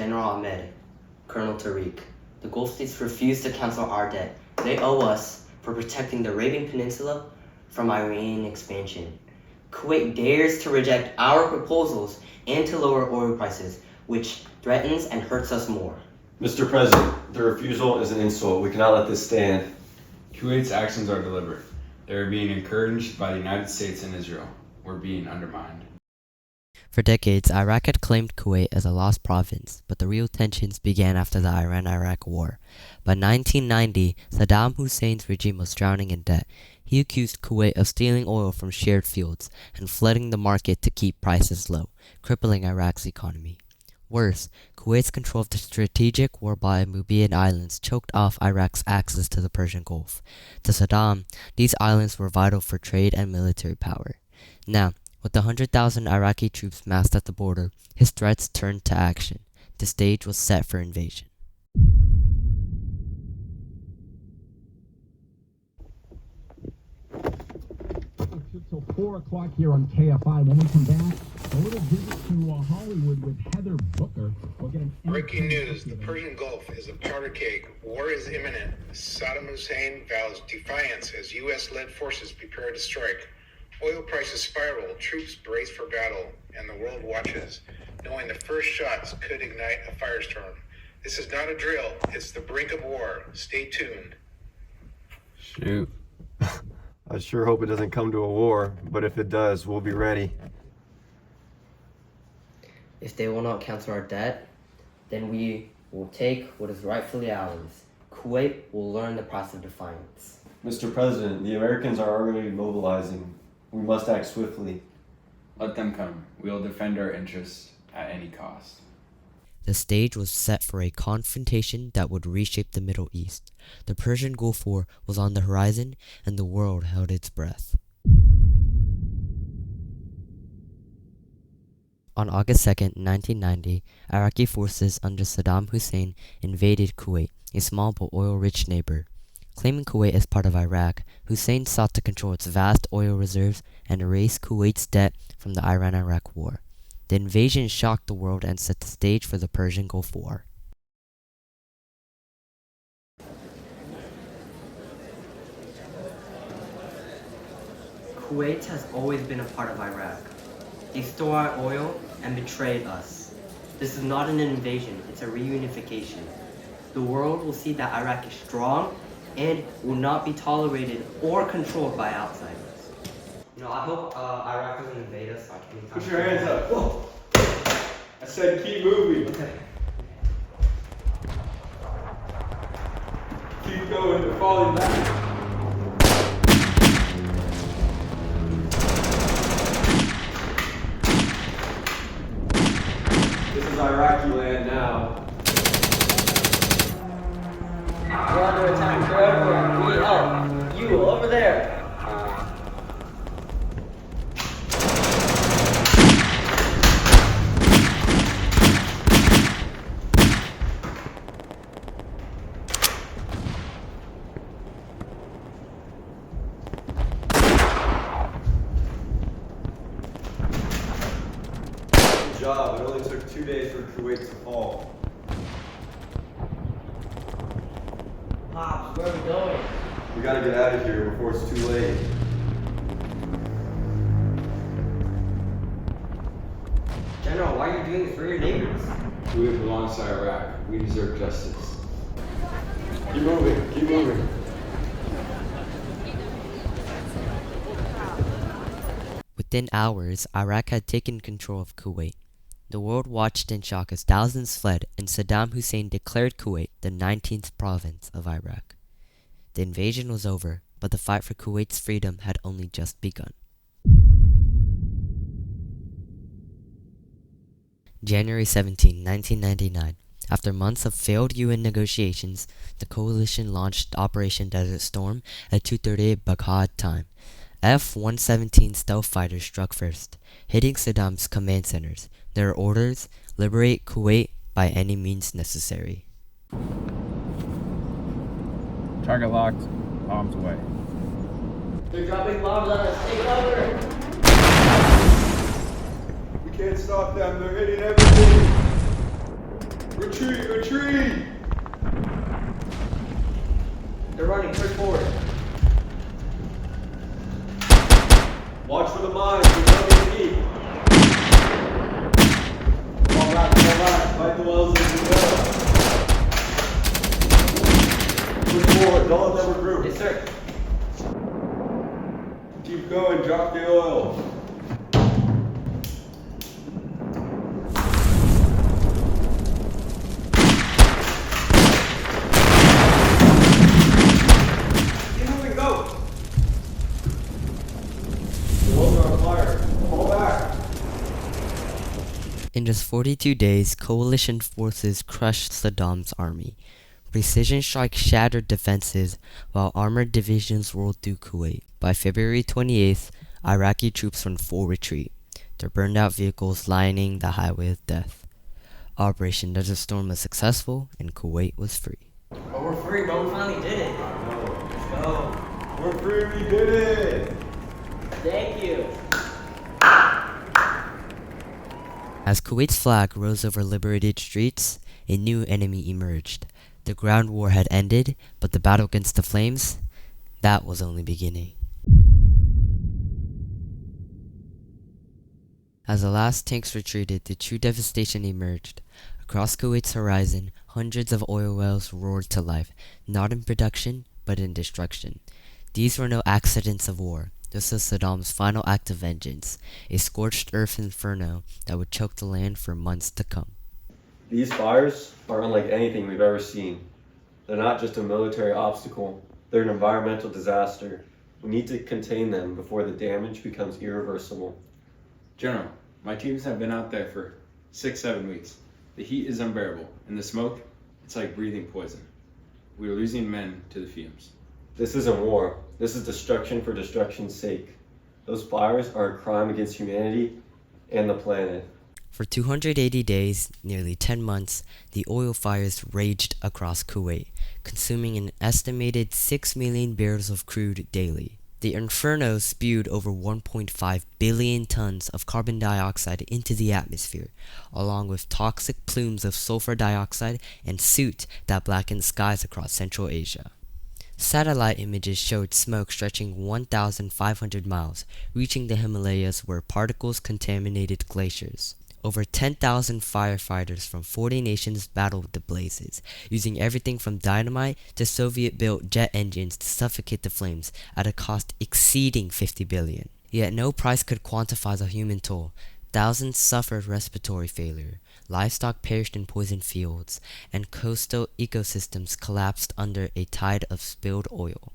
General Ahmed, Colonel Tariq. The Gulf states refuse to cancel our debt. They owe us for protecting the Arabian Peninsula from Iranian expansion. Kuwait dares to reject our proposals and to lower oil prices, which threatens and hurts us more. Mr. President, the refusal is an insult. We cannot let this stand. Kuwait's actions are deliberate. They are being encouraged by the United States and Israel. We're being undermined. For decades, Iraq had claimed Kuwait as a lost province, but the real tensions began after the Iran-Iraq War. By 1990, Saddam Hussein's regime was drowning in debt. He accused Kuwait of stealing oil from shared fields and flooding the market to keep prices low, crippling Iraq's economy. Worse, Kuwait's control of the strategic Warbi Mubian Islands choked off Iraq's access to the Persian Gulf. To Saddam, these islands were vital for trade and military power. Now, with the 100,000 Iraqi troops massed at the border, his threats turned to action. The stage was set for invasion. Till 4 o'clock here on KFI. When we come back, a little visit to Hollywood with Heather Booker. We'll get Breaking news, the Persian Gulf is a powder keg. War is imminent. Saddam Hussein vows defiance as U.S.-led forces prepare to strike. Oil prices spiral, troops brace for battle, and the world watches, knowing the first shots could ignite a firestorm. This is not a drill, it's the brink of war. Stay tuned. Shoot. I sure hope it doesn't come to a war, but if it does, we'll be ready. If they will not cancel our debt, then we will take what is rightfully ours. Kuwait will learn the price of defiance. Mr. President, the Americans are already mobilizing. We must act swiftly. Let them come. We will defend our interests at any cost. The stage was set for a confrontation that would reshape the Middle East. The Persian Gulf War was on the horizon, and the world held its breath. On August 2, 1990, Iraqi forces under Saddam Hussein invaded Kuwait, a small but oil-rich neighbor. Claiming Kuwait as part of Iraq, Hussein sought to control its vast oil reserves and erase Kuwait's debt from the Iran-Iraq War. The invasion shocked the world and set the stage for the Persian Gulf War. Kuwait has always been a part of Iraq. They stole our oil and betrayed us. This is not an invasion, it's a reunification. The world will see that Iraq is strong and will not be tolerated or controlled by outsiders. I hope Iraq doesn't invade us like anytime. Put your hands up. Whoa. I said keep moving. Okay. Keep going, they're falling back. This is Iraqi land now. We're under attack. We're everywhere. We need help. You, over there. Good job. It only took 2 days for Kuwait to fall. Pops, where are we going? We gotta get out of here before it's too late. General, why are you doing this for your neighbors? We belong to Iraq. We deserve justice. Keep moving, keep moving. Within hours, Iraq had taken control of Kuwait. The world watched in shock as thousands fled, and Saddam Hussein declared Kuwait the 19th province of Iraq. The invasion was over, but the fight for Kuwait's freedom had only just begun. January 17, 1999. After months of failed UN negotiations, the coalition launched Operation Desert Storm at 2:30 Baghdad time. F-117 stealth fighters struck first, hitting Saddam's command centers. Their orders: liberate Kuwait by any means necessary. Target locked. Bombs away. They're dropping bombs on us. Take cover! We can't stop them, they're hitting everything. Retreat! Retreat! They're running, push forward. Watch for the mines. There's nothing to eat. Fall back. Fight the wells as you go. Push forward. Don't let them regroup. Yes, sir. Keep going. Drop the oil. Keep moving, go. The wells are on fire. Fall back. In just 42 days, coalition forces crushed Saddam's army. Precision strikes shattered defenses, while armored divisions rolled through Kuwait. By February 28th, Iraqi troops were in full retreat, their burned-out vehicles lining the highway of death. Operation Desert Storm was successful, and Kuwait was free. Oh, we're free, bro. We finally did it. Let's go. We're free. We did it. Thank you. As Kuwait's flag rose over liberated streets, a new enemy emerged. The ground war had ended, but the battle against the flames, that was only beginning. As the last tanks retreated, the true devastation emerged. Across Kuwait's horizon, hundreds of oil wells roared to life, not in production, but in destruction. These were no accidents of war. This was Saddam's final act of vengeance, a scorched earth inferno that would choke the land for months to come. These fires are unlike anything we've ever seen. They're not just a military obstacle, they're an environmental disaster. We need to contain them before the damage becomes irreversible. General, my teams have been out there for 6-7 weeks. The heat is unbearable, and the smoke, it's like breathing poison. We are losing men to the fumes. This isn't war. This is destruction for destruction's sake. Those fires are a crime against humanity and the planet. For 280 days, nearly 10 months, the oil fires raged across Kuwait, consuming an estimated 6 million barrels of crude daily. The inferno spewed over 1.5 billion tons of carbon dioxide into the atmosphere, along with toxic plumes of sulfur dioxide and soot that blackened skies across Central Asia. Satellite images showed smoke stretching 1,500 miles, reaching the Himalayas where particles contaminated glaciers. Over 10,000 firefighters from 40 nations battled the blazes, using everything from dynamite to Soviet-built jet engines to suffocate the flames at a cost exceeding $50 billion. Yet no price could quantify the human toll. Thousands suffered respiratory failure, livestock perished in poisoned fields, and coastal ecosystems collapsed under a tide of spilled oil.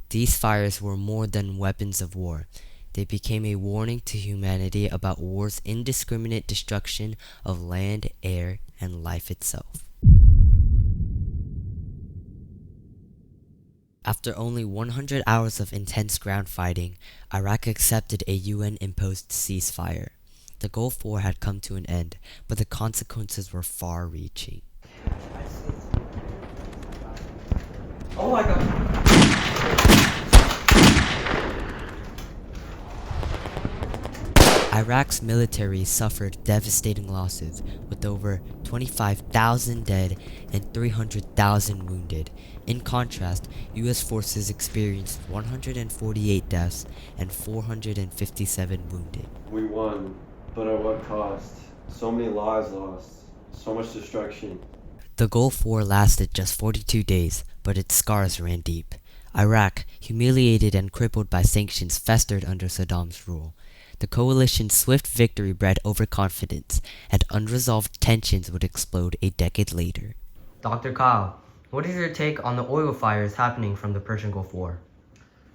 These fires were more than weapons of war. They became a warning to humanity about war's indiscriminate destruction of land, air, and life itself. After only 100 hours of intense ground fighting, Iraq accepted a UN-imposed ceasefire. The Gulf War had come to an end, but the consequences were far-reaching. Oh my god. Iraq's military suffered devastating losses, with over 25,000 dead and 300,000 wounded. In contrast, U.S. forces experienced 148 deaths and 457 wounded. We won, but at what cost? So many lives lost, so much destruction. The Gulf War lasted just 42 days, but its scars ran deep. Iraq, humiliated and crippled by sanctions, festered under Saddam's rule. The coalition's swift victory bred overconfidence, and unresolved tensions would explode a decade later. Dr. Kyle, what is your take on the oil fires happening from the Persian Gulf War?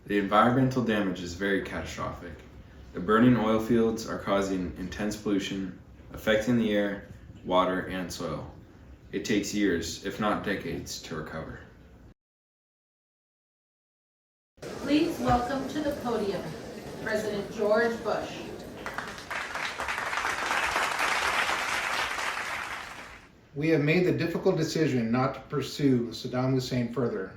The environmental damage is very catastrophic. The burning oil fields are causing intense pollution, affecting the air, water, and soil. It takes years, if not decades, to recover. Please welcome to the podium President George Bush. We have made the difficult decision not to pursue Saddam Hussein further.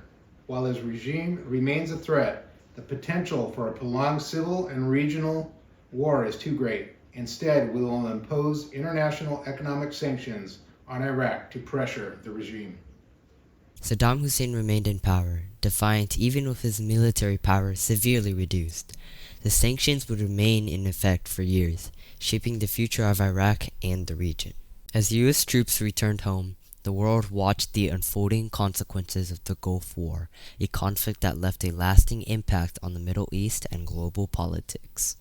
While his regime remains a threat, the potential for a prolonged civil and regional war is too great. Instead, we will impose international economic sanctions on Iraq to pressure the regime. Saddam Hussein remained in power, defiant even with his military power severely reduced. The sanctions would remain in effect for years, shaping the future of Iraq and the region. As U.S. troops returned home, the world watched the unfolding consequences of the Gulf War, a conflict that left a lasting impact on the Middle East and global politics.